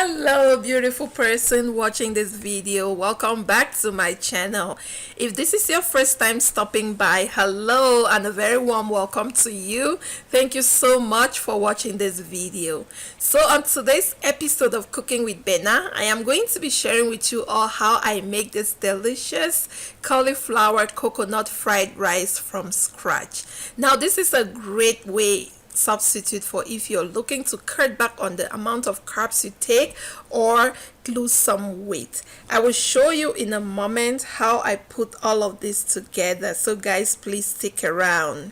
Hello, beautiful person watching this video. Welcome back to my channel. If this is your first time stopping by, hello and a very warm welcome to you. Thank you so much for watching this video. So on today's episode of Cooking with Bena, I am going to be sharing with you all how I make this delicious cauliflower coconut fried rice from scratch. Now this is a great way substitute for if you're looking to cut back on the amount of carbs you take or lose some weight. I will show you in a moment how I put all of this together, so guys, please stick around.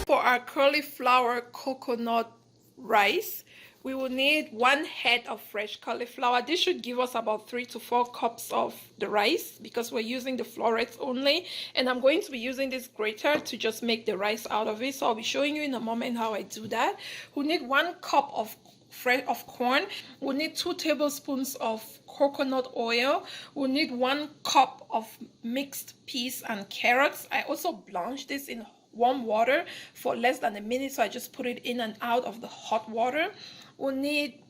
For our cauliflower coconut rice, we will need 1 head of fresh cauliflower. This should give us about 3 to 4 cups of the rice because we're using the florets only, and I'm going to be using this grater to just make the rice out of it. So I'll be showing you in a moment how I do that. We need 1 cup of corn. We need 2 tablespoons of coconut oil. We need 1 cup of mixed peas and carrots. I also blanch this in warm water for less than a minute, so I just put it in and out of the hot water. We'll need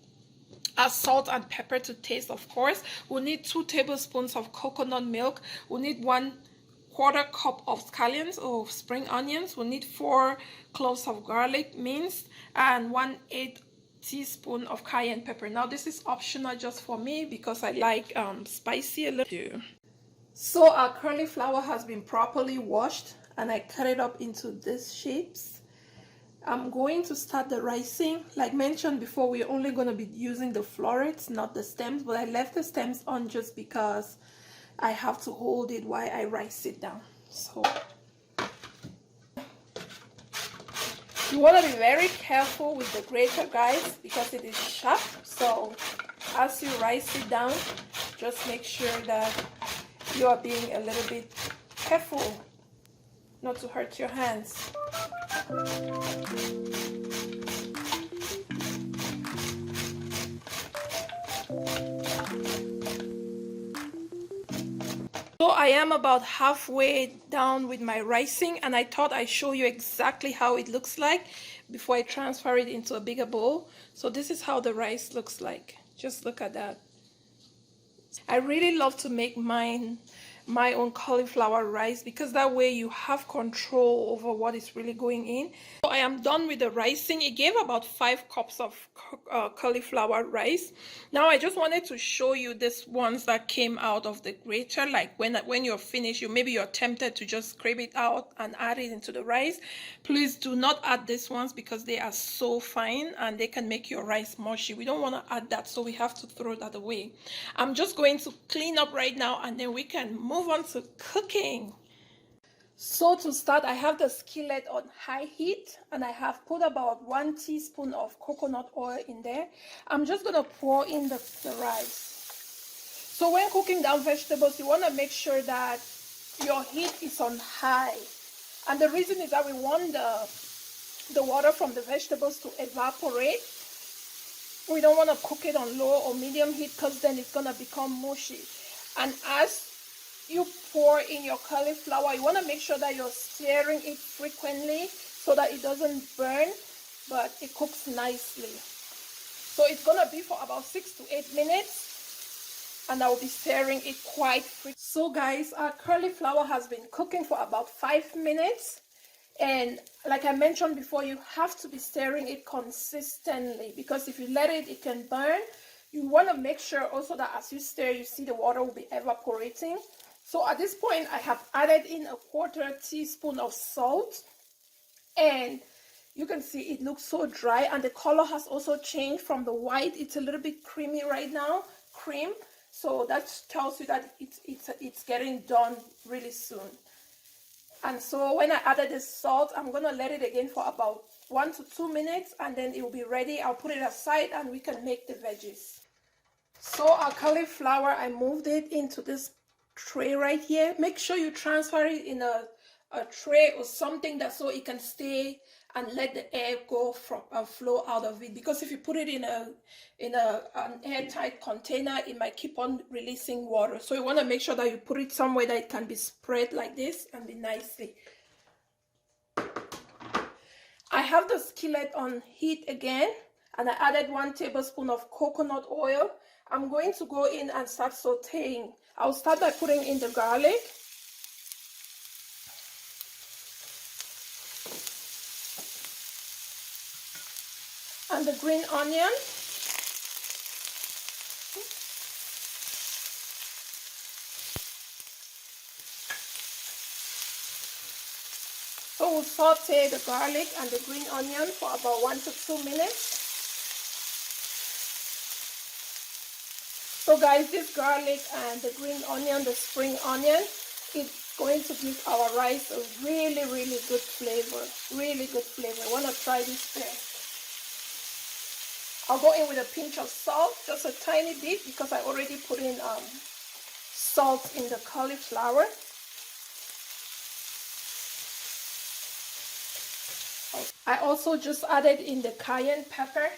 salt and pepper to taste, of course. We'll need 2 tablespoons of coconut milk. We'll need 1/4 cup of scallions or spring onions. We'll need 4 cloves of garlic minced and 1/8 teaspoon of cayenne pepper. Now this is optional just for me because I like spicy a little. So our cauliflower has been properly washed and I cut it up into these shapes. I'm going to start the ricing. Like mentioned before, we're only going to be using the florets, not the stems, but I left the stems on just because I have to hold it while I rice it down. So you want to be very careful with the grater, guys, because it is sharp. So as you rice it down, just make sure that you are being a little bit careful not to hurt your hands. So I am about halfway down with my ricing, and I thought I'd show you exactly how it looks like before I transfer it into a bigger bowl. So this is how the rice looks like. Just look at that. I really love to make my own cauliflower rice because that way you have control over what is really going in. So I am done with the ricing. It gave about 5 cups of cauliflower rice. Now I just wanted to show you these ones that came out of the grater. Like when you're finished, maybe you're tempted to just scrape it out and add it into the rice. Please do not add these ones because they are so fine and they can make your rice mushy. We don't want to add that, so we have to throw that away. I'm just going to clean up right now and then we can move on to cooking. So to start, I have the skillet on high heat and I have put about 1 teaspoon of coconut oil in there. I'm just going to pour in the rice. So when cooking down vegetables, you want to make sure that your heat is on high. And the reason is that we want the water from the vegetables to evaporate. We don't want to cook it on low or medium heat because then it's going to become mushy. And as you pour in your cauliflower, you want to make sure that you're stirring it frequently so that it doesn't burn, but it cooks nicely. So it's going to be for about 6 to 8 minutes, and I will be stirring it quite frequently. So guys, our cauliflower has been cooking for about 5 minutes, and like I mentioned before, you have to be stirring it consistently because if you let it, it can burn. You want to make sure also that as you stir, you see the water will be evaporating. So at this point, I have added in 1/4 teaspoon of salt, and you can see it looks so dry, and the color has also changed from the white. It's a little bit creamy right now, cream. So that tells you that it's getting done really soon. And so when I added the salt, I'm gonna let it again for about 1 to 2 minutes, and then it will be ready. I'll put it aside and we can make the veggies. So our cauliflower, I moved it into this tray right here. Make sure you transfer it in a tray or something that so it can stay and let the air go from flow out of it, because if you put it in an airtight container, it might keep on releasing water. So you want to make sure that you put it somewhere that it can be spread like this and be nicely. I have the skillet on heat again, and I added 1 tablespoon of coconut oil. I'm going to go in and start sauteing. I'll start by putting in the garlic. And the green onion. So we'll saute the garlic and the green onion for about 1 to 2 minutes. So guys, this garlic and the green onion, the spring onion, it's going to give our rice a really, really good flavor. Really good flavor. I want to try this first. I'll go in with a pinch of salt, just a tiny bit, because I already put in salt in the cauliflower. I also just added in the cayenne pepper,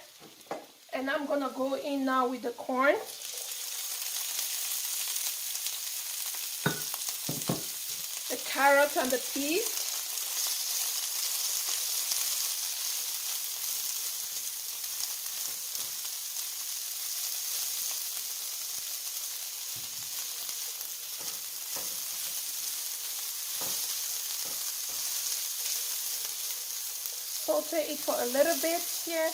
and I'm gonna go in now with the corn. The carrots and the peas. Saute it for a little bit here.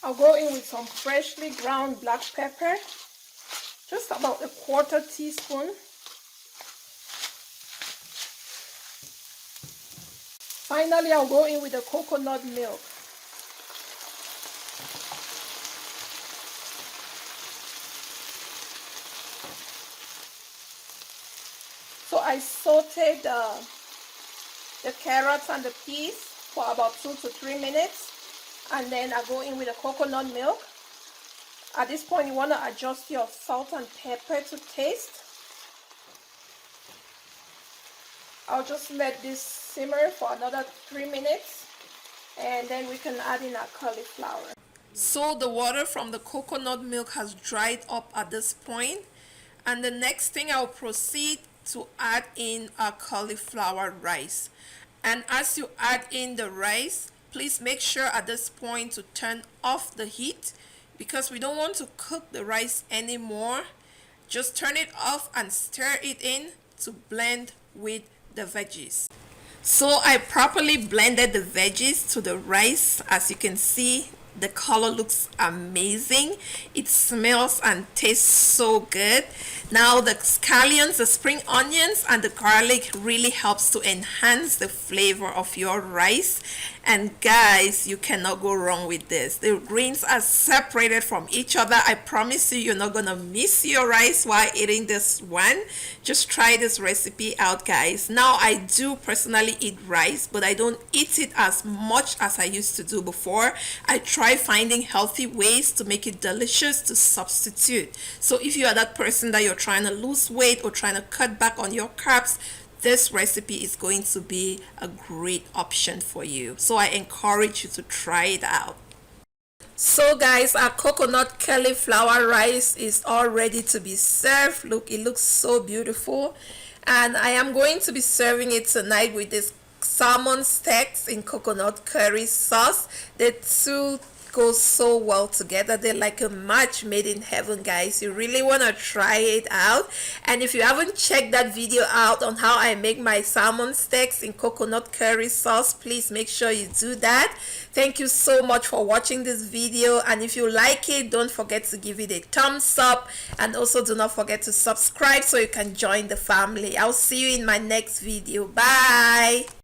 I'll go in with some freshly ground black pepper, just about a 1/4 teaspoon. Finally, I'll go in with the coconut milk. So I sauteed the carrots and the peas for about 2 to 3 minutes, and then I go in with the coconut milk. At this point, you want to adjust your salt and pepper to taste. I'll just let this simmer for another 3 minutes, and then we can add in our cauliflower. So the water from the coconut milk has dried up at this point, and the next thing I'll proceed to add in our cauliflower rice. And as you add in the rice, please make sure at this point to turn off the heat, because we don't want to cook the rice anymore. Just turn it off and stir it in to blend with the veggies. So I properly blended the veggies to the rice. As you can see, the color looks amazing. It smells and tastes so good. Now the scallions, the spring onions, and the garlic really helps to enhance the flavor of your rice. And guys, you cannot go wrong with this. The grains are separated from each other. I promise you, you're not gonna miss your rice while eating this one. Just try this recipe out, guys. Now I do personally eat rice, but I don't eat it as much as I used to do before. I try finding healthy ways to make it delicious to substitute. So if you are that person that you're trying to lose weight or trying to cut back on your carbs, this recipe is going to be a great option for you. So I encourage you to try it out. So guys, our coconut cauliflower rice is all ready to be served. Look, it looks so beautiful. And I am going to be serving it tonight with this salmon steaks in coconut curry sauce. The two go so well together. They're like a match made in heaven, guys. You really want to try it out. And if you haven't checked that video out on how I make my salmon steaks in coconut curry sauce, please make sure you do that. Thank you so much for watching this video, and if you like it, don't forget to give it a thumbs up, and also do not forget to subscribe so you can join the family. I'll see you in my next video. Bye.